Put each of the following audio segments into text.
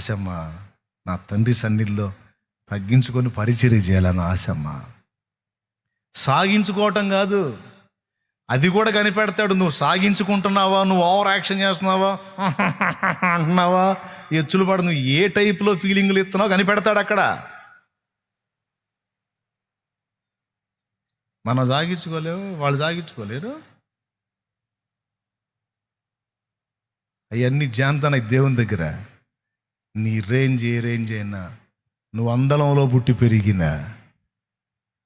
ఆశమ్మా, నా తండ్రి సన్నిధిలో తగ్గించుకొని పరిచర్య చేయాలని ఆశమ్మా. సాగించుకోవటం కాదు, అది కూడా కనిపెడతాడు. నువ్వు సాగించుకుంటున్నావా, నువ్వు ఓవర్ యాక్షన్ చేస్తున్నావా అంటున్నావా, ఎచ్చులు పడు, నువ్వు ఏ టైప్లో ఫీలింగ్లు ఇస్తున్నావు కనిపెడతాడు అక్కడ. మనం సాగించుకోలేవు, వాళ్ళు సాగించుకోలేరు. అవన్నీ జాంతనాయి దేవుని దగ్గర. నీ రేంజ్ ఏ రేంజ్ అయినా, నువ్వు అందలంలో పుట్టి పెరిగిన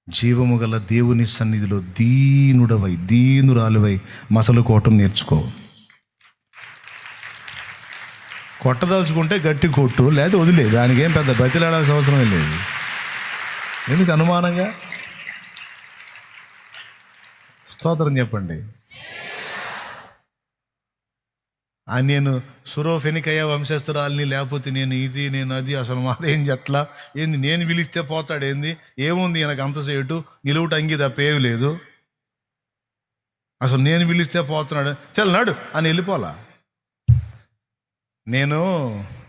జీవము గల దేవుని సన్నిధిలో దీనుడవై దీనురాలువై మసలుకోవటం నేర్చుకో. కొట్టదలుచుకుంటే గట్టి కొట్టు, లేదా వదిలే. దానికి ఏం పెద్ద బతిలాడాల్సిన అవసరం లేదు. ఎందుకు అనుమానంగా? స్తోత్రం చెప్పండి. నేను సురోఫెనికయ్య వంశస్థురాలని, లేకపోతే నేను ఇది నేను అది, అసలు మారేం చెట్లా ఏంది, నేను పిలిస్తే పోతాడు ఏంది, ఏముంది నాకు అంతసేటు నిలువుట అంగి తప్ప ఏమి లేదు, అసలు నేను పిలిస్తే పోతున్నాడు చల్లనాడు అని వెళ్ళిపోలా. నేను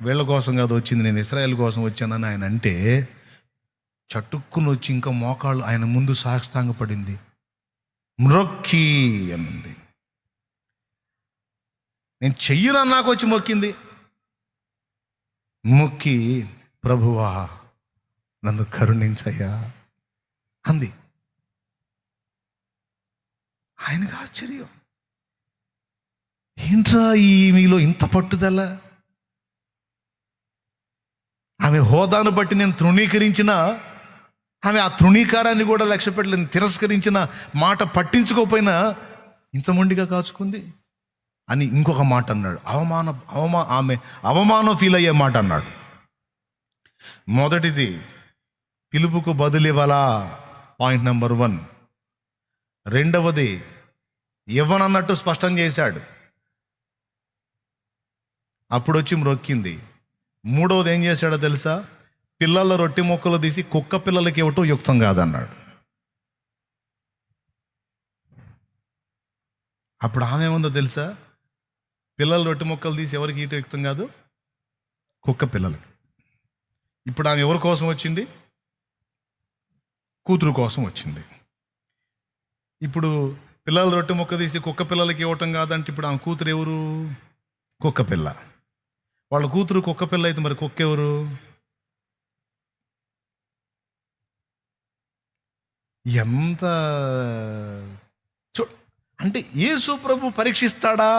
వీళ్ళ కోసం కాదు వచ్చింది, నేను ఇశ్రాయేల్ కోసం వచ్చానని ఆయన అంటే, చటుక్కుని వచ్చి ఇంకా మోకాళ్ళు ఆయన ముందు సాష్టాంగపడింది, మ్రొక్కి అన్నది. నేను చెయ్యను నాకు వచ్చి మొక్కింది. మొక్కి, ప్రభువా నన్ను కరుణించయ్యా అంది. ఆయనకు ఆశ్చర్యం, ఏంట్రా ఈ మీలో ఇంత పట్టుదల. ఆమె హోదాను బట్టి నేను తృణీకరించిన, ఆమె ఆ తృణీకారాన్ని కూడా లక్ష్య పెట్టలేదు, తిరస్కరించిన మాట పట్టించుకోకపోయినా ఇంత మొండిగా కాచుకుంది అని ఇంకొక మాట అన్నాడు. ఆమె అవమానం ఫీల్ అయ్యే మాట అన్నాడు. మొదటిది, పిలుపుకు బదులు ఇవ్వాలా, పాయింట్ నెంబర్ 1. రెండవది, ఇవ్వనన్నట్టు స్పష్టం చేశాడు, అప్పుడు వచ్చి మ్రొక్కింది. మూడవది ఏం చేశాడో తెలుసా? పిల్లల రొట్టె ముక్కలు తీసి కుక్క పిల్లలకి ఇవ్వటం యుక్తం కాదన్నాడు. అప్పుడు ఆమె ఏముందో తెలుసా? పిల్లల రొట్టె ముక్కలు తీసి ఎవరికి ఇవ్వటం యుక్తం కాదు, కుక్క పిల్లలకి. ఇప్పుడు ఆమె ఎవరి కోసం వచ్చింది? కూతురు కోసం వచ్చింది. ఇప్పుడు పిల్లల రొట్టె ముక్క తీసి కుక్క పిల్లలకి ఇవ్వటం కాదంటే ఇప్పుడు ఆమె కూతురు ఎవరు? కుక్క పిల్ల. వాళ్ళ కూతురు కుక్క పిల్ల అయితే మరి కుక్క ఎవరు? ఎంత అంటే యేసు ప్రభు పరీక్షిస్తాడా,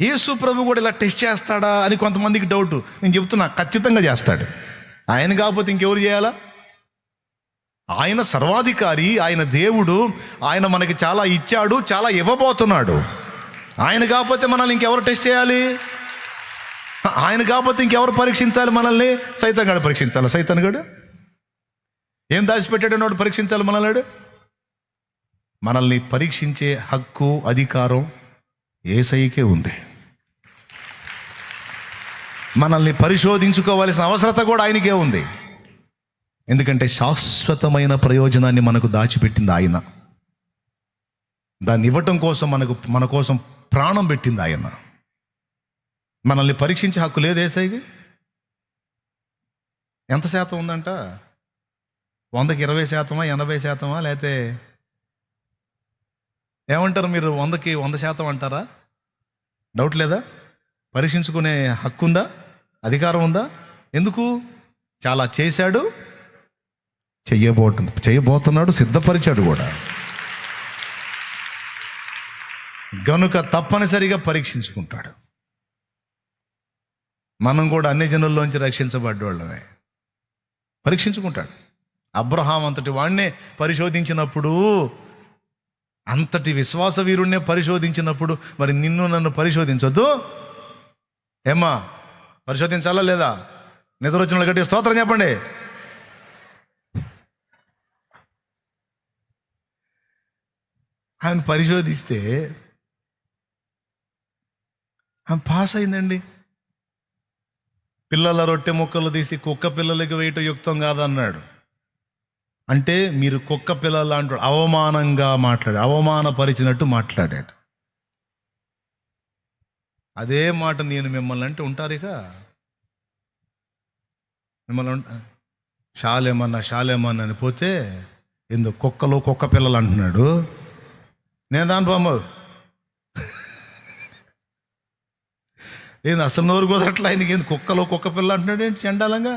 యేసు ప్రభు కూడా ఇలా టెస్ట్ చేస్తాడా అని కొంతమందికి డౌట్. నేను చెప్తున్నా, ఖచ్చితంగా చేస్తాడు. ఆయన కాకపోతే ఇంకెవరు చేయాలా? ఆయన సర్వాధికారి, ఆయన దేవుడు, ఆయన మనకి చాలా ఇచ్చాడు, చాలా ఇవ్వబోతున్నాడు. ఆయన కాకపోతే మనల్ని ఇంకెవరు టెస్ట్ చేయాలి? ఆయన కాకపోతే ఇంకెవరు పరీక్షించాలి మనల్ని? సైతాన్ గడు పరీక్షించాలి. సైతాన్ గడు ఏం దాచిపెట్టాడు వాడు పరీక్షించాలి మనల్ని? మనల్ని పరీక్షించే హక్కు, అధికారం యేసయ్యకే ఉంది. మనల్ని పరిశోధించుకోవాల్సిన అవసరత కూడా ఆయనకే ఉంది. ఎందుకంటే శాశ్వతమైన ప్రయోజనాన్ని మనకు దాచిపెట్టింది ఆయన. దాన్ని ఇవ్వటం కోసం మన కోసం ప్రాణం పెట్టింది ఆయన. మనల్ని పరీక్షించే హక్కు లేదు యేసయ్యకి. ఎంత శాతం ఉందంట? 100కి 20%, 80%, లేకపోతే ఏమంటారు మీరు? 100కి 100% అంటారా? డౌట్ లేదా? పరీక్షించుకునే హక్కు ఉందా? అధికారం ఉందా? ఎందుకు? చాలా చేశాడు, చేయబోతున్నాడు, సిద్ధపరిచాడు కూడా. గనుక తప్పనిసరిగా పరీక్షించుకుంటాడు. మనం కూడా అన్ని జనుల్లోంచి రక్షించబడ్డోళ్ళమే. పరీక్షించుకుంటాడు. అబ్రహాం అంతటి వాడినే పరిశోధించినప్పుడు, అంతటి విశ్వాస వీరుణ్ణే పరిశోధించినప్పుడు మరి నిన్ను నన్ను పరిశోధించొద్దు? ఏమ్మా, పరిశోధించాలా లేదా? నిద్ర వచ్చిన గట్టి స్తోత్రం చెప్పండి. ఆయన పరిశోధిస్తే ఆమె పాస్ అయిందండి. పిల్లల రొట్టె ముక్కలు తీసి కుక్క పిల్లలకి వేయటం యుక్తం కాదన్నాడు. అంటే మీరు కుక్క పిల్లలు అంటాడు, అవమానంగా మాట్లాడాడు, అవమానపరిచినట్టు మాట్లాడాడు. అదే మాట నేను మిమ్మల్ని అంటే ఉంటారు. ఇక మిమ్మల్ని శాలేమన్నా అని పోతే ఎందుకు కుక్కలు కుక్క పిల్లలు అంటున్నాడు. నేను రాను బామ్మ. ఏంది అసలు నోరు కుదరట్లా ఆయనకి, ఏంది కుక్కలు కుక్క పిల్ల అంటున్నాడు ఏంటి చండాలంగా?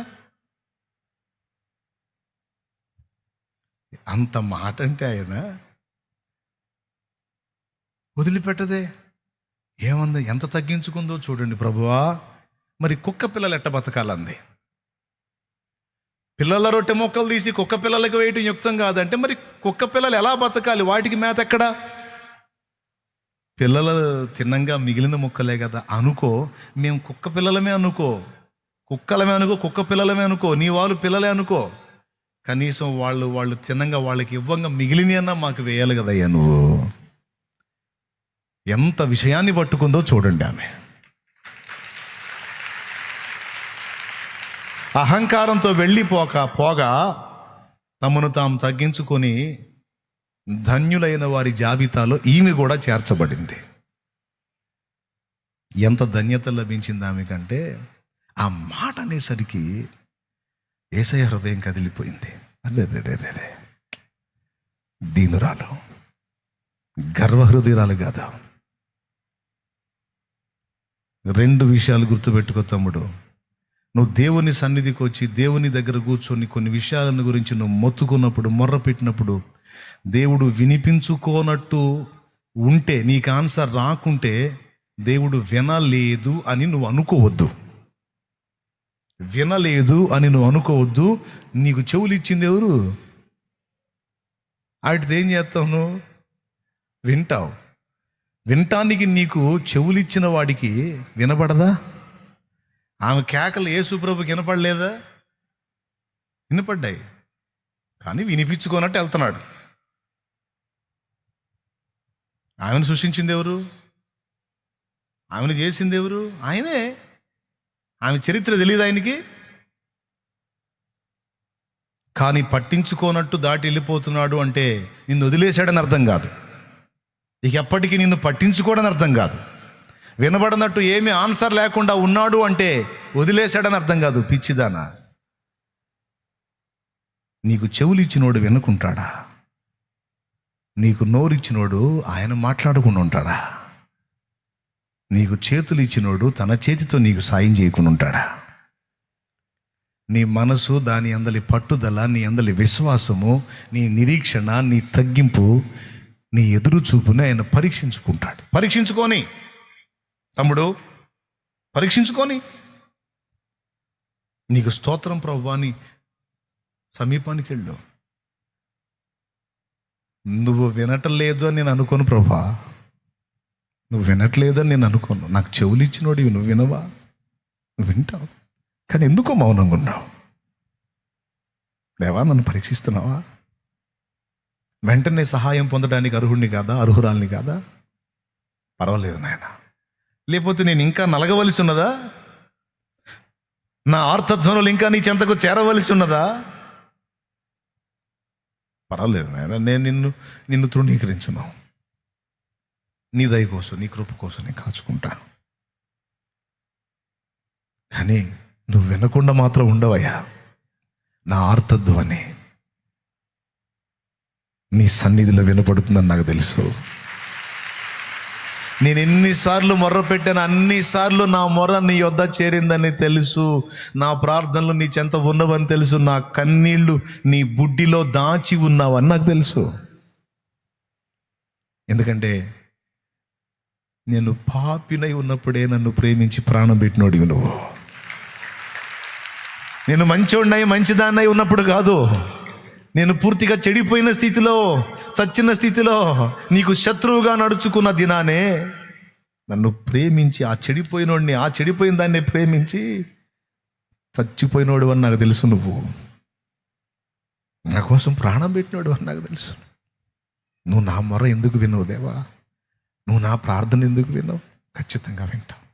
అంత మాట అంటే ఆయన వదిలిపెట్టదే. ఏమంది, ఎంత తగ్గించుకుందో చూడండి ప్రభువా. మరి కుక్క పిల్లలు ఎట్ట బతకాలంది? పిల్లల రొట్టె మొక్కలు తీసి కుక్క పిల్లలకు వేయటం యుక్తం కాదంటే మరి కుక్క పిల్లలు ఎలా బతకాలి? వాటికి మేత ఎక్కడా? పిల్లలు తిన్నంగా మిగిలిన ముక్కలే కదా అనుకో. మేము కుక్క పిల్లలమే అనుకో, కుక్కలమే అనుకో, కుక్క పిల్లలమే అనుకో, నీ వాళ్ళు పిల్లలే అనుకో. కనీసం వాళ్ళు తిన్నంగా వాళ్ళకి ఇవ్వంగా మిగిలిన అన్నా మాకు వేయాలి కదయ్యా నువ్వు. ఎంత విషయాన్ని పట్టుకుందో చూడండి ఆమె. అహంకారంతో పోగా తమను తాము తగ్గించుకొని ధన్యులైన వారి జాబితాలో ఈమె కూడా చేర్చబడింది. ఎంత ధన్యత లభించింది ఆమెకంటే ఆ మాట అనేసరికి యేసయ్య హృదయం కదిలిపోయింది. అరే దీనురాలు, గర్వహృదయాలు కాదా. 2 విషయాలు గుర్తుపెట్టుకో తమ్ముడు. నువ్వు దేవుని సన్నిధికి వచ్చి దేవుని దగ్గర కూర్చొని కొన్ని విషయాలను గురించి నువ్వు మొత్తుకున్నప్పుడు, మొర్ర పెట్టినప్పుడు దేవుడు వినిపించుకోనట్టు ఉంటే, నీకు ఆన్సర్ రాకుంటే దేవుడు వినలేదు అని నువ్వు అనుకోవద్దు. వినలేదు అని నువ్వు అనుకోవద్దు. నీకు చెవులు ఇచ్చింది ఎవరు? వాటితో ఏం చేస్తావు? నువ్వు వింటావు. వినటానికి నీకు చెవులిచ్చిన వాడికి వినపడదా? ఆమె కేకలు యేసు ప్రభుకి వినపడలేదా? వినపడ్డాయి, కానీ వినిపించుకోనట్టు వెళ్తున్నాడు. ఆమెను సృష్టించింది ఎవరు? ఆమెను చేసింది ఎవరు? ఆయనే. ఆమె చరిత్ర తెలియదు ఆయనకి. కానీ పట్టించుకోనట్టు దాటి వెళ్ళిపోతున్నాడు అంటే నిన్ను వదిలేశాడని అర్థం కాదు. ఇక ఎప్పటికీ నిన్ను పట్టించుకోవడని అర్థం కాదు. వినబడినట్టు ఏమీ ఆన్సర్ లేకుండా ఉన్నాడు అంటే వదిలేశాడని అర్థం కాదు. పిచ్చిదానా, నీకు చెవులు ఇచ్చినోడు వినుకుంటాడా? నీకు నోరిచ్చినోడు ఆయన మాట్లాడకుండా ఉంటాడా? నీకు చేతులు ఇచ్చినోడు తన చేతితో నీకు సాయం చేయకుండా ఉంటాడా? నీ మనసు, దాని అందలి పట్టుదల, నీ అందలి విశ్వాసము, నీ నిరీక్షణ, నీ తగ్గింపు, నీ ఎదురు చూపుని ఆయన పరీక్షించుకుంటాడు. పరీక్షించుకొని తమ్ముడు, పరీక్షించుకొని నీకు స్తోత్రం ప్రభువా అని సమీపానికి వెళ్ళు. నువ్వు వినటలేదు అని నేను అనుకోను ప్రభా, నువ్వు వినట్లేదు అని నేను అనుకోను. నాకు చెవులు ఇచ్చినోడివి, నువ్వు వినవా? నువ్వు వింటావు, కానీ ఎందుకో మౌనంగా ఉన్నావు. దేవా, నన్ను పరీక్షిస్తున్నావా? వెంటనే సహాయం పొందడానికి అర్హుడిని కాదా, అర్హురాల్ని కాదా? పర్వాలేదు నాయన. లేకపోతే నేను ఇంకా నలగవలసి ఉన్నదా? నా ఆర్తధ్వనులు ఇంకా నీ చెంతకు చేరవలసి ఉన్నదా? పర్వాలేదు నాయన, నేను నిన్ను తృణీకరించను. నీ దయ కోసం, నీ కృప కోసం నేను కాచుకుంటాను. కానీ నువ్వు వినకుండా మాత్రం ఉండవయ్యా. నా ఆర్తధ్వని నీ సన్నిధిలో వినపడుతుందని నాకు తెలుసు. నేను ఎన్నిసార్లు మొర్ర పెట్టాను, అన్నిసార్లు నా మొర్ర నీ యొద్ద చేరిందని తెలుసు. నా ప్రార్థనలు నీ చెంత ఉన్నవని తెలుసు. నా కన్నీళ్లు నీ బుడ్డిలో దాచి ఉన్నావని నాకు తెలుసు. ఎందుకంటే నేను పాపినై ఉన్నప్పుడే నన్ను ప్రేమించి ప్రాణం పెట్టినోడివి నువ్వు. నేను మంచోడినై, మంచిదాన్నై ఉన్నప్పుడు కాదు, నేను పూర్తిగా చెడిపోయిన స్థితిలో, చచ్చిన స్థితిలో, నీకు శత్రువుగా నడుచుకున్న దినానే నన్ను ప్రేమించి, ఆ చెడిపోయినోడిని, ఆ చెడిపోయిన దాన్ని ప్రేమించి చచ్చిపోయినోడు అని నాకు తెలుసు. నువ్వు నా కోసం ప్రాణం పెట్టినోడు అని నాకు తెలుసు. నువ్వు నా మొర ఎందుకు వినవు దేవా? నువ్వు నా ప్రార్థన ఎందుకు వినవు? ఖచ్చితంగా వింటావు.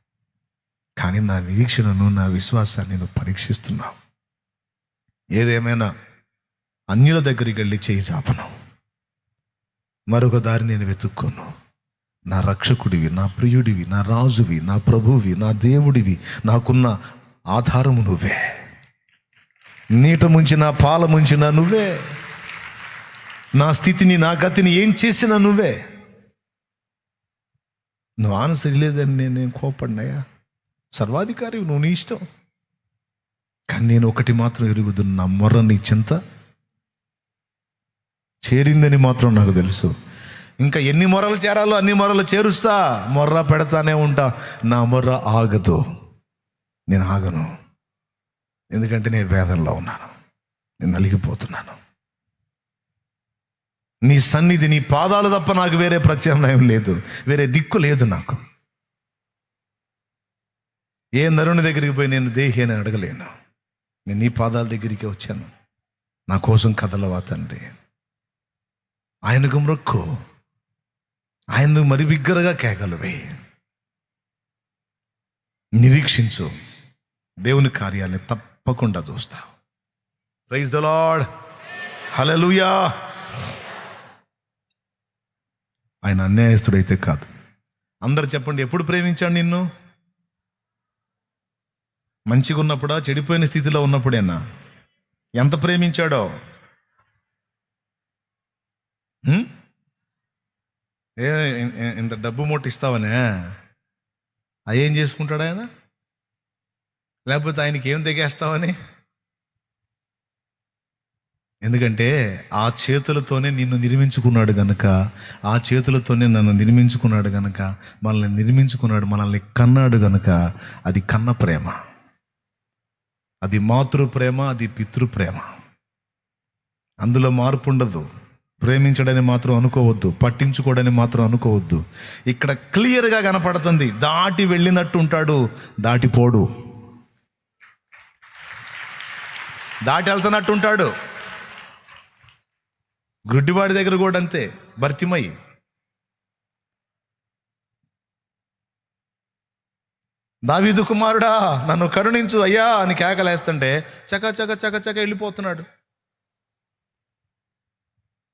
కానీ నా నిరీక్షణను, నా విశ్వాసాన్ని నువ్వు పరీక్షిస్తున్నావు. ఏదేమైనా అన్యుల దగ్గరికి వెళ్ళి చేయి చాపను, మరొక దారి నేను వెతుక్కోను. నా రక్షకుడివి, నా ప్రియుడివి, నా రాజువి, నా ప్రభువి, నా దేవుడివి, నాకున్న ఆధారము నువ్వే. నీట ముంచిన పాల ముంచిన నువ్వే, నా స్థితిని నా గతిని ఏం చేసినా నువ్వే. నువ్వు ఆన్సర్ లేదని నేను కోపడినాయా? సర్వాధికారి నువ్వు, నీ ఇష్టం. కానీ నేను ఒకటి మాత్రం ఎరుగుదు, నా మొర్ర నీ చింత చేరిందని మాత్రం నాకు తెలుసు. ఇంకా ఎన్ని మొర్రలు చేరాలో అన్ని మొర్రలు చేరుస్తా, మొర్ర పెడతానే ఉంటా. నా మొర్ర ఆగదు, నేను ఆగను. ఎందుకంటే నేను వేదనలో ఉన్నాను, నేను నలిగిపోతున్నాను. నీ సన్నిధి, నీ పాదాలు తప్ప నాకు వేరే ప్రత్యామ్నాయం లేదు, వేరే దిక్కు లేదు నాకు. ఏ నరుని దగ్గరికి పోయి నేను దేహి అని అడగలేను. నేను నీ పాదాల దగ్గరికి వచ్చాను. నా కోసం కదలవా తండ్రి. ఆయనకు మ్రొక్కు, ఆయన్ను మరి బిగ్గరగా కేకలువే, నిరీక్షించు. దేవుని కార్యాన్ని తప్పకుండా చూస్తావు. ప్రైజ్ ద లార్డ్, హల్లెలూయా. ఆయన అన్యాయస్తుడైతే కాదు. అందరు చెప్పండి, ఎప్పుడు ప్రేమించాడు నిన్ను? మంచిగా ఉన్నప్పుడా, చెడిపోయిన స్థితిలో ఉన్నప్పుడేనా? ఎంత ప్రేమించాడో? ఇంత డబ్బు మూట ఇస్తావనే అయ్యేం చేసుకుంటాడు ఆయన? లేకపోతే ఆయనకి ఏం తెగేస్తావని? ఎందుకంటే ఆ చేతులతోనే నిన్ను నిర్మించుకున్నాడు గనుక, ఆ చేతులతోనే నన్ను నిర్మించుకున్నాడు గనుక, మనల్ని నిర్మించుకున్నాడు, మనల్ని కన్నాడు గనుక అది కన్న ప్రేమ, అది మాతృ ప్రేమ, అది పితృ ప్రేమ. అందులో మార్పు ఉండదు. ప్రేమించడని మాత్రం అనుకోవద్దు, పట్టించుకోవడని మాత్రం అనుకోవద్దు. ఇక్కడ క్లియర్గా కనపడుతుంది, దాటి వెళ్ళినట్టు ఉంటాడు, దాటిపోడు. దాటి వెళ్తున్నట్టు ఉంటాడు. గుడ్డివాడి దగ్గర కూడా అంతే. భర్తిమయ్యి దావీదు కుమారుడా నన్ను కరుణించు అయ్యా అని కేకలేస్తుంటే చక చక చక చక వెళ్ళిపోతున్నాడు.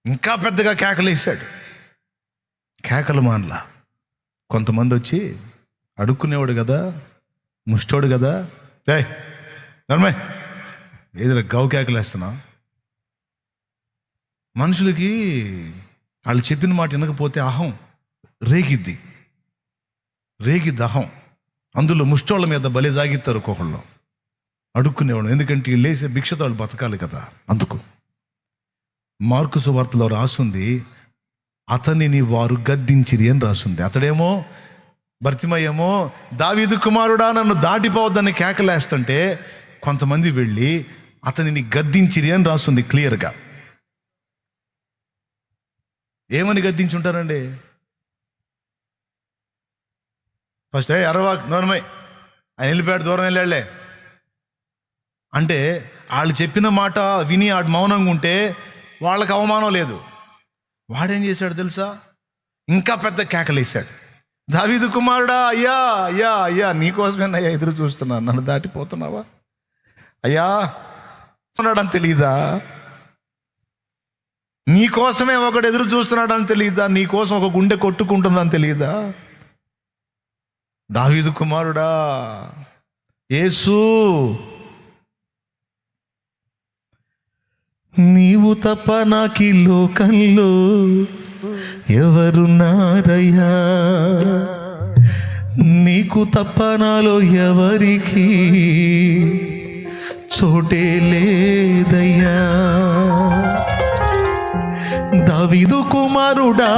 ఇంకా పెద్దగా కేకలేసాడు. కేకలు మానలా. కొంతమంది వచ్చి అడుక్కునేవాడు కదా, ముష్టోడు కదా, నర్మే ఏదో గౌ కేకలేస్తున్నా. మనుషులకి వాళ్ళు చెప్పిన మాట వినకపోతే అహం రేగిద్ది అహం. అందులో ముష్టోళ్ళ మీద బలి జాగిస్తారు ఒక్కొక్కళ్ళు, అడుక్కునేవాడు. ఎందుకంటే వీళ్ళు లేసే భిక్షతో వాళ్ళు బతకాలి కదా. అందుకు మార్కు సువార్తలో రాసుంది, అతనిని వారు గద్దించిరి అని రాసుంది. అతడేమో భర్తిమయ్యేమో దావీదు కుమారుడా నన్ను దాటిపోవద్దని కేకలేస్తుంటే కొంతమంది వెళ్ళి అతనిని గద్దించిరి అని రాసుంది క్లియర్గా. ఏమని గద్దించి ఉంటారండి? ఫస్ట్ అరవా నోనమై ఆయన వెళ్ళిపోయాడు, దూరం వెళ్ళాడులే అంటే వాళ్ళు చెప్పిన మాట విని ఆడు మౌనంగా ఉంటే వాళ్ళకి అవమానం లేదు. వాడేం చేశాడు తెలుసా? ఇంకా పెద్ద కేకలేశాడు, దావీదు కుమారుడా అయ్యా అయ్యా అయ్యా నీకోసమేనయ్యా ఎదురు చూస్తున్నాను, నన్ను దాటిపోతున్నావా అయ్యా ఉన్నాడని తెలియదా? నీకోసమే ఒకడు ఎదురు చూస్తున్నాడని తెలియదా? నీకోసం ఒక గుండె కొట్టుకుంటుందని తెలియదా? దావీదు కుమారుడా యేసు, నీవు తప్ప నాకి లోకంలో ఎవరున్నారయ్యా, నీకు తప్ప నాలో ఎవరికి చోటే లేదయ్యా. దావీదు కుమారుడా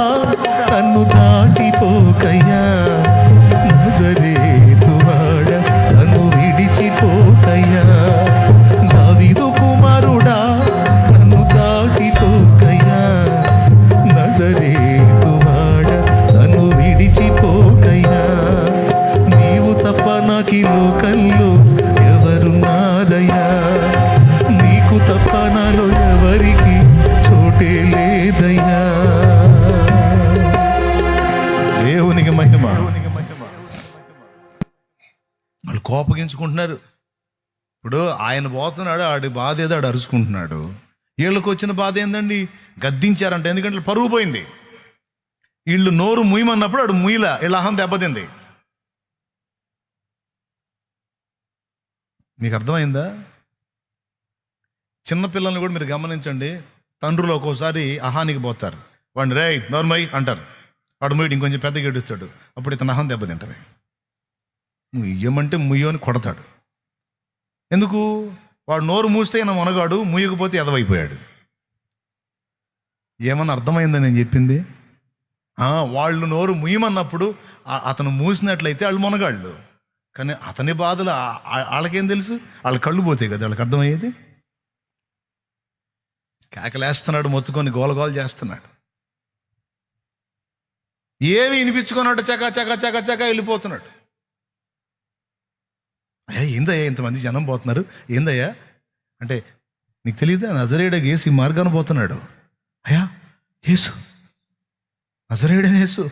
నన్ను దాటిపోకయ్యా, నజరేతువాడ నన్ను విడిచిపోకయ్యా. దావీదు కుమారుడా నన్ను దాటిపోకయ్యా, నజరేతువాడ నన్ను విడిచిపోకయ్యా. నీవు తప్ప నాకి లోకంలో ఎవరున్నారయ్యా, నీకు తప్ప నాలో ఎవరికి చోటే లేదయ్యా. దేవునికి మహిమ. వాళ్ళు కోపగించుకుంటున్నారు. ఇప్పుడు ఆయన పోతున్నాడు, ఆడి బాధ ఏదో ఆడు అరుచుకుంటున్నాడు. వీళ్ళకి వచ్చిన బాధ ఏందండి? గద్దించారంట. ఎందుకంటే పరుగు పోయింది. వీళ్ళు నోరు ముయ్యమన్నప్పుడు ఆడు ముయ్యలా, వీళ్ళ అహం దెబ్బతింది. మీకు అర్థమైందా? చిన్నపిల్లల్ని కూడా మీరు గమనించండి, తండ్రులు ఒక్కోసారి అహానికి పోతారు, వాడిని రే నోర్మై అంటారు, వాడు ముయ్యి ఇంకొంచెం పెద్దగా ఏడుస్తాడు, అప్పుడు ఇతను అహం దెబ్బతింటది. ముయ్యమంటే ముయ్యని కొడతాడు. ఎందుకు? వాడు నోరు మూస్తే ఈయన మునగాడు, ముయ్యకపోతే ఎదవైపోయాడు. ఏమన్నా అర్థమైందా నేను చెప్పింది? వాళ్ళు నోరు ముయ్యమన్నప్పుడు అతను మూసినట్లయితే వాళ్ళు మునగాళ్ళు, కానీ అతని బాధలు వాళ్ళకేం తెలుసు? వాళ్ళ కళ్ళు పోతాయి కదా వాళ్ళకి అర్థమయ్యేది. కేకలేస్తున్నాడు, మొత్తుకొని గోలగోల చేస్తున్నాడు, ఏమి వినిపించుకున్నాడు, చకా చకా చకా చకా వెళ్ళిపోతున్నాడు. అయ్యా ఏందయ్యా ఇంతమంది జనం పోతున్నారు, ఏందయ్యా అంటే నీకు తెలియదా నజరేయుడు యేసు ఈ మార్గాన పోతున్నాడు. అయ్యా యేసు, నజరేయుడని యేసు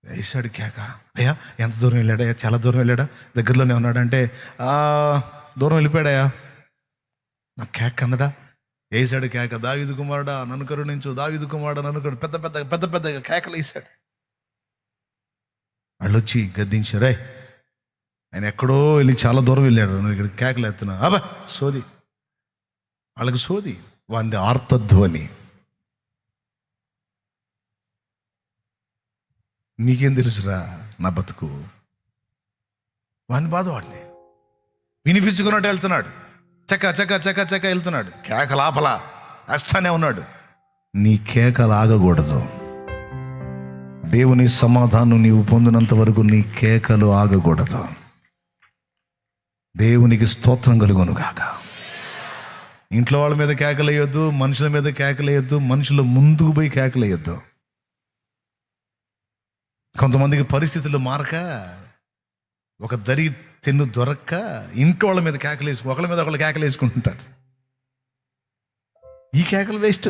వేసాడు కేక. అయ్యా ఎంత దూరం వెళ్ళాడయ్యా? చాలా దూరం వెళ్ళాడా? దగ్గరలోనే ఉన్నాడంటే దూరం వెళ్ళిపోయాడయ్యా. నా కేక అందడా? వేసాడు కేక, దావీదు కుమారుడా నన్ను కరుణించు, దావీదు కుమారుడా నన్ను కరుణించు, పెద్ద పెద్ద పెద్ద పెద్ద కేకలు వేసాడు. వాళ్ళు వచ్చి గద్దించారు, ఆయన ఎక్కడో వెళ్ళి చాలా దూరం వెళ్ళాడు, నువ్వు ఇక్కడ కేకలు ఎత్తున్నా. అబ్బా సోది, వాళ్ళకి సోది, వాంది ఆర్తధ్వని. నీకేం తెలుసురా నా బతుకు? వాని బాధ వాడిని వినిపించుకున్నట్టు వెళ్తున్నాడు, చక్క చక్క చక్క చక్క వెళ్తున్నాడు, కేకలాపలా వేస్తానే ఉన్నాడు. నీ కేకలు ఆగకూడదు. దేవుని సమాధానం నీవు పొందినంత వరకు నీ కేకలు ఆగకూడదు. దేవునికి స్తోత్రం కలుగును గాక. ఇంట్లో వాళ్ళ మీద కేకలేయొద్దు, మనుషుల మీద కేకలేయొద్దు, మనుషుల ముందుకు పోయి కేకలేయొద్దు. కొంతమందికి పరిస్థితులు మారక, ఒక దరి తెన్ను దొరక్క ఇంట్లో వాళ్ళ మీద కేకలేసుకు, ఒకళ్ళ మీద ఒకళ్ళు కేకలేసుకుంటుంటారు. ఈ కేకలు వేస్ట్.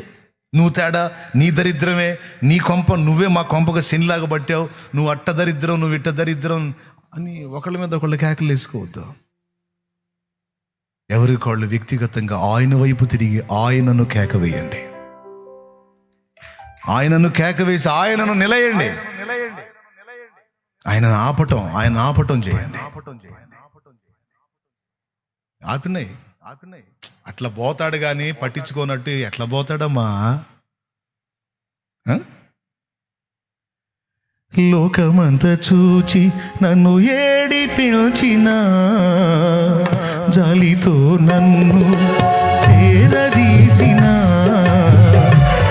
నువ్వు తేడా, నీ దరిద్రమే, నీ కొంప నువ్వే మా కొంపగా శనిలాగా పట్టావు, నువ్వు అట్ట దరిద్రం, నువ్వు ఇట్ట దరిద్రం అని ఒకళ్ళ మీద ఒకళ్ళు కేకలు వేసుకోవద్దు. ఎవరికాళ్ళు వ్యక్తిగతంగా ఆయన వైపు తిరిగి ఆయనను కేక వేయండి, ఆయనను కేక వేసి ఆయనను నిలయండి, ఆయన ఆపటం చేయండి. ఆపినాయి అట్లా పోతాడు కానీ పట్టించుకోనట్టు ఎట్లా పోతాడమ్మా? లోకమంతా చూచి నన్ను ఏడిపించిన, జాలితో నన్ను చేరదీసిన,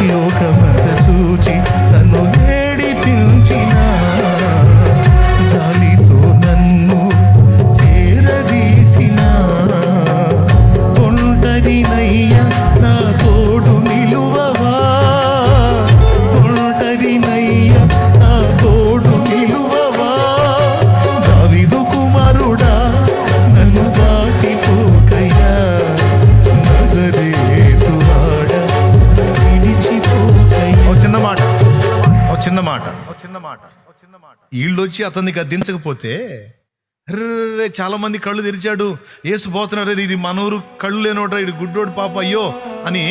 లోకమంతా చూచి నన్ను ఏడిపించిన, జాలితో నన్ను చేరదీసిన, ఒంటరినయ్యా నా తోడు నిలువవా, ఒంటరినయ్యా నా తోడు నిలువవా, దావీదు కుమారుడా నన్ను దాటిపోకయ్యా, నజరేతు వాడా విడిచిపోకయ్యా. చిన్న మాట వీళ్ళు వచ్చి అతన్ని గద్దించకపోతే, రే చాలా మంది కళ్ళు తెరిచాడు, యేసు పోతున్నారు, ఇది మనూరు కళ్ళు లేనోడ్రా, ఇది గుడ్డోడు పాప అయ్యో అని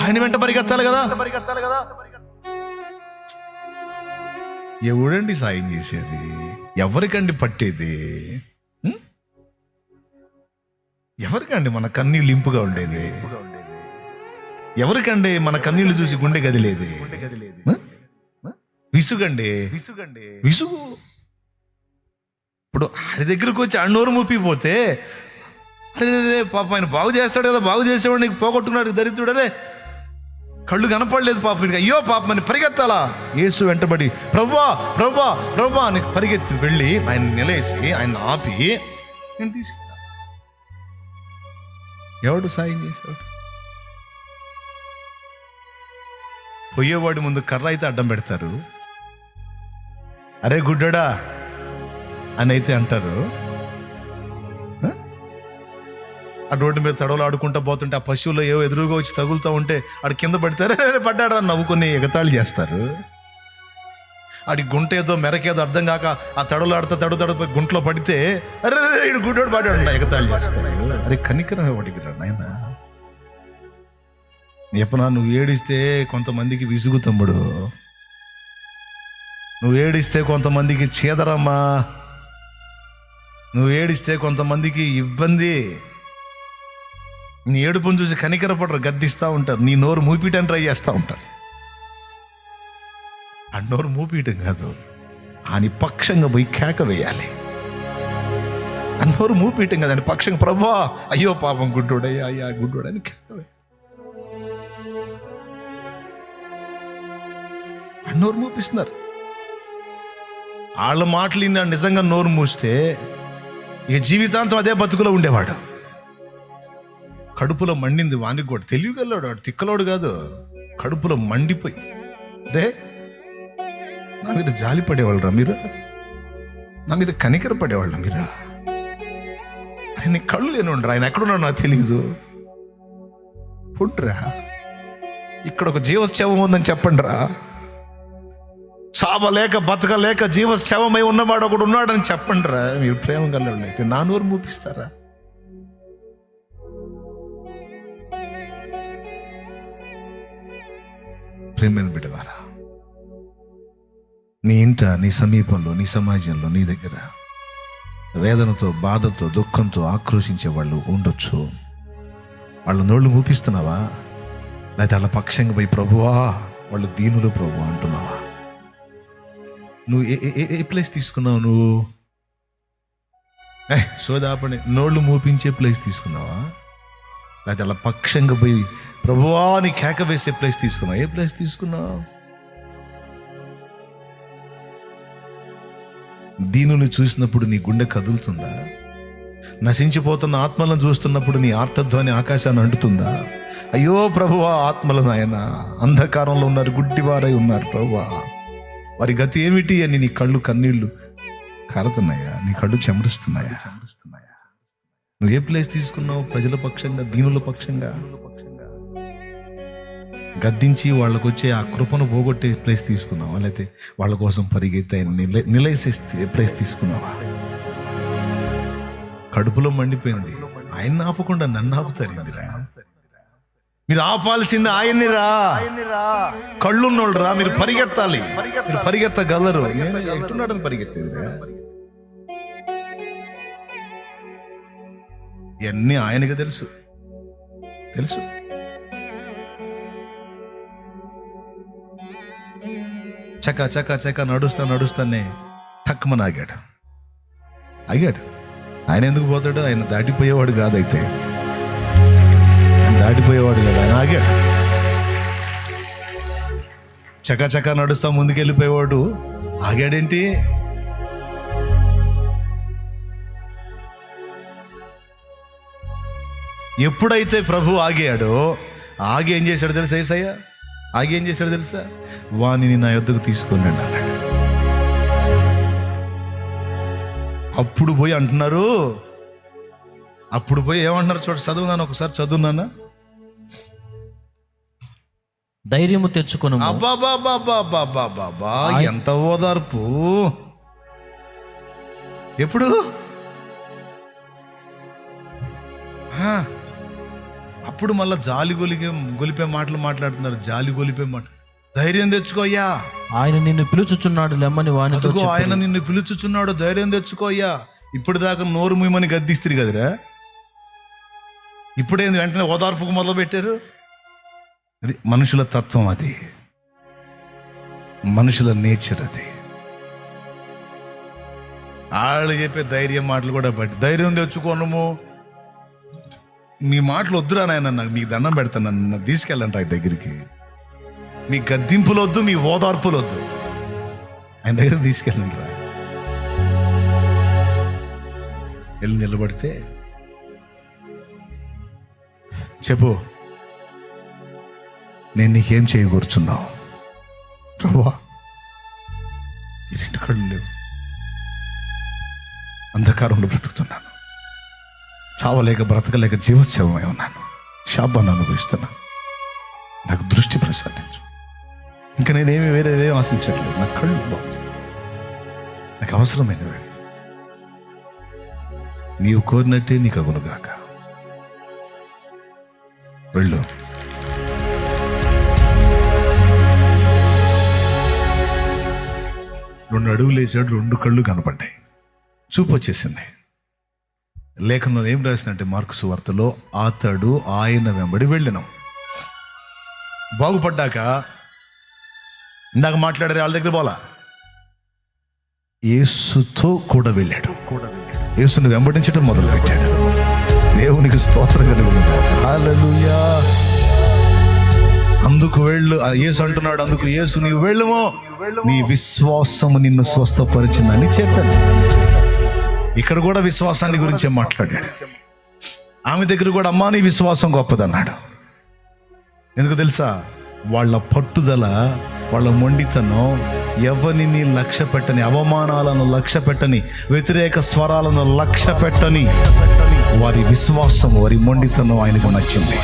ఆయన వెంట పరిగెత్తాలి కదా. ఎవడండి సాయం చేసేది? ఎవరికండి పట్టేది? ఎవరికండి మన కన్నీళ్ళు ఇంపుగా ఉండేది? ఎవరికండి మన కన్నీళ్లు చూసి గుండె గదిలేది? విసుగు. ఇప్పుడు ఆడి దగ్గరకు వచ్చి అన్నోరు ముప్పిపోతే, అరే పాప ఆయన బాగు చేస్తాడు కదా, బాగు చేసేవాడు నీకు పోగొట్టుకున్నాడు దరిద్రుడరే, కళ్ళు కనపడలేదు పాప, అయ్యో పాపని పరిగెత్తాలా. యేసు వెంటబడి ప్రభువా ప్రభువా ప్రభువా అని పరిగెత్తి వెళ్ళి ఆయన నిలేసి ఆయన ఆపి నేను తీసుకెళ్ళా. ఎవడు సాయం చేశాడు? పోయేవాడి ముందు కర్ర అయితే అడ్డం పెడతారు, అరే గుడ్డడా అని అయితే అంటారు. ఆ రోడ్డు మీద తడవలు ఆడుకుంటూ పోతుంటే ఆ పశువులు ఏవో ఎదురుగా వచ్చి తగులుతూ ఉంటే ఆడు కింద పడతారు, పడ్డాడా నవ్వుకొని ఎగతాళి చేస్తారు. ఆడి గుంట ఏదో మెరకేదో అర్థం కాక ఆ తడవలు ఆడుతా తడు గుంటలో పడితే అరే ఇడు గుడ్డోడు పడ్డాడు ఎగతాళి చేస్తారు. అరే కనికరం వాడికి రా నాయన. చెప్పనా, నువ్వు ఏడిస్తే కొంతమందికి విసుగు తమ్ముడు, నువ్వు ఏడిస్తే కొంతమందికి చీదరమ్మా, నువ్వు ఏడిస్తే కొంతమందికి ఇబ్బంది. నీ ఏడుపును చూసి కనికరపడరు, గద్దిస్తూ ఉంటారు. నీ నోరు మూపియటానికి ట్రై చేస్తూ ఉంటారు. ఆ నోరు మూపియటం కాదు, అని పక్షంగా పోయి కేక వేయాలి. ఆ నోరు మూపియటం కదండి, పక్షంగా ప్రభువా అయ్యో పాపం గుడ్డోడయ్యా, అయ్యా గుడ్డోడని కేక వేయాలి. ఆ నోరు మూపిస్తున్నారు. వాళ్ళ మాటలు నిజంగా నోరు మూస్తే ఇక జీవితాంతం అదే బతుకులో ఉండేవాడు. కడుపులో మండింది వానికి కూడా, తెలియగలడు వాడు, తిక్కలోడు కాదు. కడుపులో మండిపోయి రే నా మీద జాలి పడేవాళ్ళరా మీరు, నా మీద కనికర పడేవాళ్ళ మీరు. ఆయన కళ్ళు లేనుండ్రా, ఆయన ఎక్కడున్నాడు నాకు తెలియదు. పుండ్రా, ఇక్కడ ఒక జీవోత్సవం ఉందని చెప్పండి రా. చావలేక బతకలేక జీవోత్సవమై ఉన్నవాడు ఒకడు ఉన్నాడని చెప్పండి రా. మీరు ప్రేమ గలవాళ్ళు అయితే నా నోరు మూపిస్తారా? ప్రేమైన బిడ్డవారా, నీ ఇంట, నీ సమీపంలో, నీ సమాజంలో, నీ దగ్గర వేదనతో, బాధతో, దుఃఖంతో ఆక్రోశించే వాళ్ళు ఉండొచ్చు. వాళ్ళ నోళ్ళు మూపిస్తున్నావా? లేకపోతే వాళ్ళ పక్షంగా పోయి ప్రభువా వాళ్ళు దీనులు ప్రభువా అంటున్నావా? నువ్వు ఏ ప్లేస్ తీసుకున్నావు? నువ్వు సోదాపడి నోళ్ళు మూపించే ప్లేస్ తీసుకున్నావా? లేకపోతే అలా పక్షంగా పోయి ప్రభువా అని కేక వేసే ప్లేస్ తీసుకున్నావు? ఏ ప్లేస్ తీసుకున్నావు? దీనుని చూసినప్పుడు నీ గుండె కదులుతుందా? నశించిపోతున్న ఆత్మలను చూస్తున్నప్పుడు నీ ఆర్తధ్వని ఆకాశాన్ని అంటుతుందా? అయ్యో ప్రభువా ఆత్మలు నాయన అంధకారంలో ఉన్నారు, గుడ్డివారై ఉన్నారు ప్రభువా, వారి గతి ఏమిటి అని నీ కళ్ళు కన్నీళ్లు కారుతున్నాయా? నీ కళ్ళు చెమరుస్తున్నాయా? నువ్వు ఏ ప్లేస్ తీసుకున్నావు? ప్రజల పక్షంగా, దీనుల పక్షంగా గద్దించి వాళ్ళకు వచ్చే ఆ కృపను పోగొట్టే ప్లేస్ తీసుకున్నావా? లేకపోతే వాళ్ళ కోసం పరిగెత్తి నిలయసేస్తే ప్లేస్ తీసుకున్నావా? కడుపులో మండిపోయింది, ఆయన ఆపకుండా నన్ను ఆపుతారిందిరా. మీరు ఆపాల్సింది ఆయన్ని రా. కళ్ళున్నోళ్ళు రా, మీరు పరిగెత్తాలి, మీరు పరిగెత్తగలరు. నేను ఎట్టున్నాడని పరిగెత్తేదిరా. ఇవన్నీ ఆయనకి తెలుసు. చక చక చక నడుస్తానే తక్కువని ఆగాడు. ఆయన ఎందుకు పోతాడు? ఆయన దాటిపోయేవాడు కాదైతే, దాటిపోయేవాడు కదా, ఆయన ఆగాడు. చక చక నడుస్తా ముందుకెళ్ళిపోయేవాడు ఆగాడేంటి? ఎప్పుడైతే ప్రభు ఆగాడో, ఆగి ఏం చేశాడు తెలుసా? యేసయ్య ఆగి ఏం చేశాడు తెలుసా? వానిని నా యొద్దకు తీసుకొని రండి అన్నాడు. అప్పుడు పోయి అంటున్నారు, అప్పుడు పోయి ఏమంటున్నారు చూడ, చదువున్నాను ఒకసారి, చదువున్నానా? ధైర్యము తెచ్చుకొను. అబ్బాబాబాబాబాబాబా, ఎంత ఓదార్పు! ఎప్పుడు? అప్పుడు మళ్ళా జాలి గొలిపే మాటలు మాట్లాడుతున్నారు. జాలి గొలిపే మాట. ధైర్యం తెచ్చుకోయ్యా, ఆయన నిన్ను పిలుచుచున్నాడు లెమ్మని వానితో చెప్పు. ఆయన నిన్ను పిలుచుచున్నాడు, ధైర్యం తెచ్చుకోయ్యా. ఇప్పుడు దాకా నోరు మూయమని గద్దిస్తారు కదరా, ఇప్పుడేంది వెంటనే ఓదార్పుకు మొదలు పెట్టారు? అది మనుషుల తత్వం, అది మనుషుల నేచర్. అది వాళ్ళు చెప్పే ధైర్యం మాటలు కూడా బట్టి, ధైర్యం తెచ్చుకోనము, మీ మాటలు వద్దురా నాయన, నాకు మీకు దండం పెడతాను, నన్ను తీసుకెళ్ళండి ఆయన దగ్గరికి. మీ గద్దింపులు వద్దు, మీ ఓదార్పులు వద్దు, ఆయన దగ్గర తీసుకెళ్ళండి రా. వెళ్ళి నిలబడితే చెప్పు, నేను నీకేం చేయకూర్చున్నావు? ప్రభువా ఈ రెండు కళ్ళు లేవు, అంధకారంలో బ్రతుకుతున్నాను, చావలేక బ్రతకలేక జీవోత్సవమై ఉన్నాను, శాపాన్ని అనుభవిస్తున్నా, నాకు దృష్టి ప్రసాదించు. ఇంకా నేనేమి వేరేదే ఆశించట్లేదు, నా కళ్ళు బాగు, నాకు అవసరమైనవి నీవు కోరినట్టే నీకు అగునుగాక. వెళ్ళు. రెండు అడుగులు వేసాడు, రెండు కళ్ళు కనపడ్డాయి, చూపు వచ్చేసింది. లేఖనంలో ఏం రాసినట్టే మార్కు సువార్తలో, అతడు ఆయన వెంబడి వెళ్ళెను. బాగుపడ్డాక ఇందాక మాట్లాడారు వాళ్ళ దగ్గర పోలా, యేసుతో కూడా వెళ్ళాడు. యేసుని వెంబడించడం మొదలు పెట్టాడు. దేవునికి స్తోత్రం కలుగునుగా. హల్లెలూయా. అందుకు వెళ్ళు, యేసు అంటున్నాడు, అందుకు యేసు నీవు వెళ్ళుమో, నీ విశ్వాసము నిన్ను స్వస్థపరిచిందని చెప్పాను. ఇక్కడ కూడా విశ్వాసాన్ని గురించే మాట్లాడాడు. ఆమె దగ్గర కూడా అమ్మా నీ విశ్వాసం గొప్పదన్నాడు. ఎందుకు తెలుసా? వాళ్ళ పట్టుదల, వాళ్ళ మొండితనం, ఎవరిని లక్ష్య పెట్టని, అవమానాలను లక్ష్య పెట్టని, వ్యతిరేక స్వరాలను లక్ష్య పెట్టని వారి విశ్వాసం, వారి మొండితనం ఆయనకు నచ్చింది.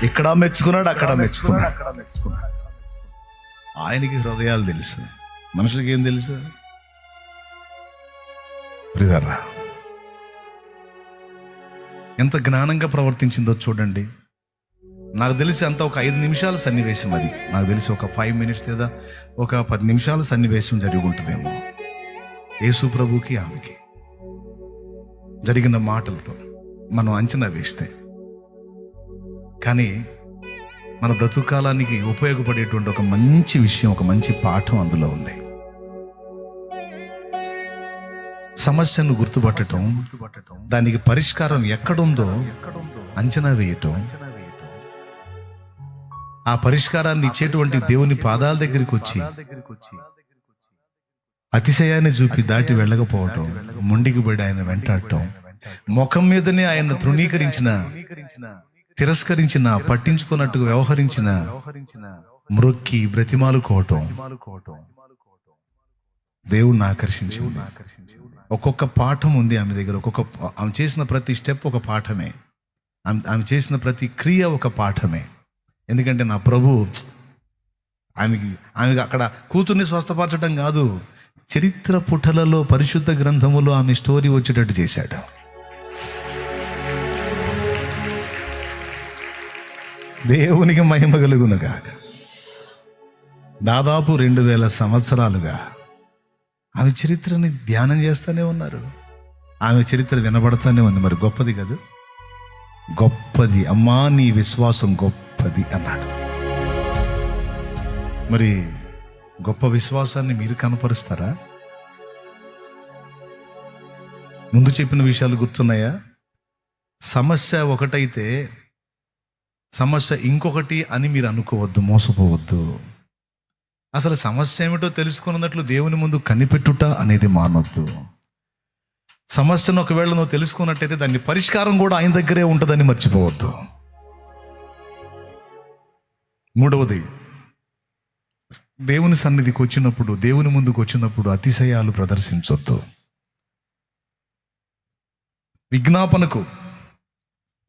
ఇక్కడ మెచ్చుకున్నాడు, అక్కడ మెచ్చుకున్నాడు. ఆయనకి హృదయాలు తెలుసు, మనుషులకి ఏం తెలుసు? ప్రియరా, ఎంత జ్ఞానంగా ప్రవర్తించిందో చూడండి. నాకు తెలిసి అంత ఒక 5 నిమిషాల సన్నివేశం అది. నాకు తెలిసి ఒక 5 minutes లేదా ఒక 10 నిమిషాల సన్నివేశం జరిగి ఉంటుందేమో. యేసు ప్రభుకి ఆమెకి జరిగిన మాటలతో మనం అంచనా వేస్తే. కానీ మన బ్రతుకాలానికి ఉపయోగపడేటువంటి ఒక మంచి విషయం, ఒక మంచి పాఠం అందులో ఉంది. సమస్యను గుర్తుపట్టడం, దానికి పరిష్కారం ఎక్కడుందో అంచనా వేయటం, ఆ పరిష్కారాన్ని ఇచ్చేటువంటి దేవుని పాదాల దగ్గరికి వచ్చి అతిశయాన్ని చూపి దాటి వెళ్ళకపోవటం, మొండికి పడి ఆయన వెంటాడటం, ముఖం మీదనే ఆయన తృణీకరించిన, తిరస్కరించిన, పట్టించుకున్నట్టుగా వ్యవహరించిన, మ్రొక్కి బ్రతిమాలుకోవటం దేవుణ్ణి ఆకర్షించింది. ఒక్కొక్క పాఠం ఉంది ఆమె దగ్గర. ఆమె చేసిన ప్రతి స్టెప్ ఒక పాఠమే. ఆమె చేసిన ప్రతి క్రియ ఒక పాఠమే. ఎందుకంటే నా ప్రభు ఆమెకి అక్కడ కూతుర్ని స్వస్థపరచడం కాదు, చరిత్ర పుటలలో, పరిశుద్ధ గ్రంథములో ఆమె స్టోరీ వచ్చేటట్టు చేశాడు. దేవునికి మహిమ కలుగునుగా. దాదాపు 2000 సంవత్సరాలుగా ఆమె చరిత్రని ధ్యానం చేస్తూనే ఉన్నారు. ఆమె చరిత్ర వినబడుతూనే ఉంది. మరి గొప్పది కదా, గొప్పది. అమ్మా నీ విశ్వాసం గొప్పది అన్నాడు. మరి గొప్ప విశ్వాసాన్ని మీరు కనపరుస్తారా? ముందు చెప్పిన విషయాలు గుర్తున్నాయా? సమస్య ఒకటైతే సమస్య ఇంకొకటి అని మీరు అనుకోవద్దు, మోసపోవద్దు. అసలు సమస్య ఏమిటో తెలుసుకున్నట్లు దేవుని ముందు కనిపెట్టుట అనేది మానొద్దు. సమస్యను ఒకవేళ నువ్వు తెలుసుకున్నట్టయితే దాని పరిష్కారం కూడా ఆయన దగ్గరే ఉంటుందని మర్చిపోవద్దు. మూడవది, దేవుని సన్నిధికి వచ్చినప్పుడు, దేవుని ముందుకు వచ్చినప్పుడు అతిశయాలు ప్రదర్శించొద్దు. విజ్ఞాపనకు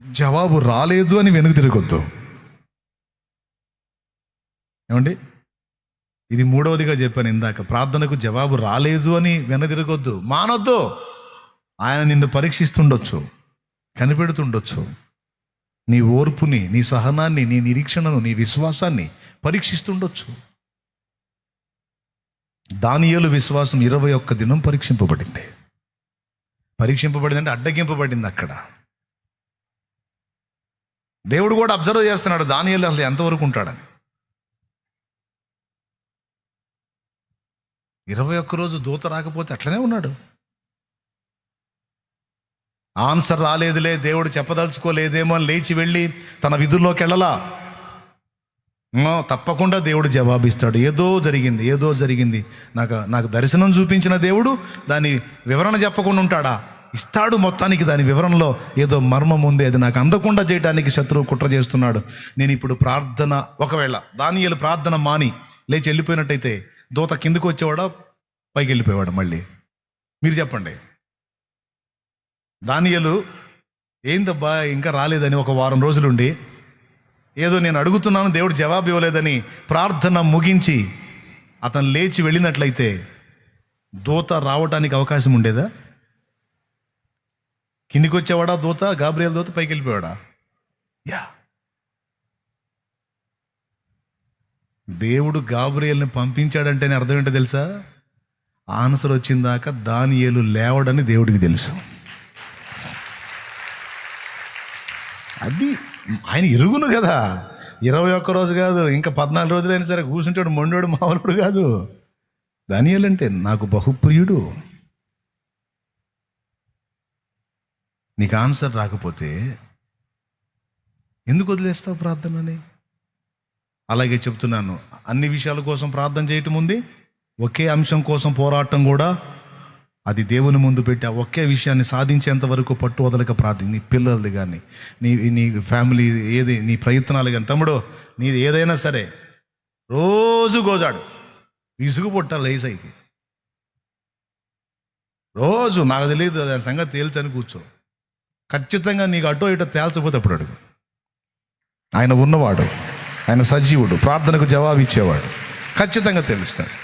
జవాబు రాలేదు అని వెనుక తిరగొద్దు. ఏమండి, ఇది మూడవదిగా చెప్పాను ఇందాక. ప్రార్థనకు జవాబు రాలేదు అని వెనదిరగొద్దు, మానొద్దు. ఆయన నిన్ను పరీక్షిస్తుండొచ్చు, కనిపెడుతుండొచ్చు. నీ ఓర్పుని, నీ సహనాన్ని, నీ నిరీక్షణను, నీ విశ్వాసాన్ని పరీక్షిస్తుండొచ్చు. దానియేలు విశ్వాసం 21 దినం పరీక్షింపబడింది. అంటే అడ్డగింపబడింది. అక్కడ దేవుడు కూడా అబ్జర్వ్ చేస్తున్నాడు దానియేలు అసలు ఎంతవరకు ఉంటాడని. 21 రోజు దూత రాకపోతే అట్లనే ఉన్నాడు. ఆన్సర్ రాలేదులే, దేవుడు చెప్పదలుచుకోలేదేమో అని లేచి వెళ్ళి తన విధుల్లోకి వెళ్ళలా. తప్పకుండా దేవుడు జవాబిస్తాడు. ఏదో జరిగింది, నాకు దర్శనం చూపించిన దేవుడు దాని వివరణ చెప్పకుండా ఉంటాడా? ఇస్తాడు. మొత్తానికి దాని వివరణలో ఏదో మర్మం ఉంది, అది నాకు అందకుండా చేయడానికి శత్రువు కుట్ర చేస్తున్నాడు. నేను ఇప్పుడు ప్రార్థన, ఒకవేళ దానియేలు ప్రార్థన మాని లేచి వెళ్ళిపోయినట్టయితే దూత కిందకు వచ్చేవాడా, పైకి వెళ్ళిపోయేవాడు? మళ్ళీ మీరు చెప్పండి. దానియేలు ఏందబ్బా ఇంకా రాలేదని 1 వారం రోజులుండి, ఏదో నేను అడుగుతున్నాను దేవుడు జవాబు ఇవ్వలేదని ప్రార్థన ముగించి అతను లేచి వెళ్ళినట్లయితే దూత రావటానికి అవకాశం ఉండేదా? కిందికి వచ్చేవాడా దూత? గాబ్రియల్ దూత పైకి వెళ్ళిపోయాడా? దేవుడు గాబ్రియల్ని పంపించాడంటేనే అర్థం ఏంటో తెలుసా? ఆన్సర్ వచ్చిందాక దానియేలు లేవడని దేవుడికి తెలుసు. అది ఆయన ఇరుగును కదా. 21 రోజు కాదు, ఇంకా 14 రోజులైనా సరే కూర్చుంటాడు. మొండోడు మామూలుడు కాదు. దానియేలు అంటే నాకు బహుప్రియుడు. నీకు ఆన్సర్ రాకపోతే ఎందుకు వదిలేస్తావు ప్రార్థనని? అలాగే చెప్తున్నాను, అన్ని విషయాల కోసం ప్రార్థన చేయటం ఉంది, ఒకే అంశం కోసం పోరాటం కూడా. అది దేవుని ముందు పెట్టి ఆ ఒకే విషయాన్ని సాధించేంత వరకు పట్టు వదలక ప్రార్థన. నీ పిల్లలది కానీ, నీ ఫ్యామిలీ ఏది, నీ ప్రయత్నాలు కానీ, తమ్ముడు నీది ఏదైనా సరే రోజు గోజాడు. విసుగు పుట్టాలి లేసైకి. రోజు నాకు తెలియదు దాని సంగతి తేల్చని కూర్చో. ఖచ్చితంగా నీకు అటో ఇటో తేల్చకపోతే అప్పుడు అడుగు. ఆయన ఉన్నవాడు, ఆయన సజీవుడు, ప్రార్థనకు జవాబు ఇచ్చేవాడు, ఖచ్చితంగా తెలుస్తాడు.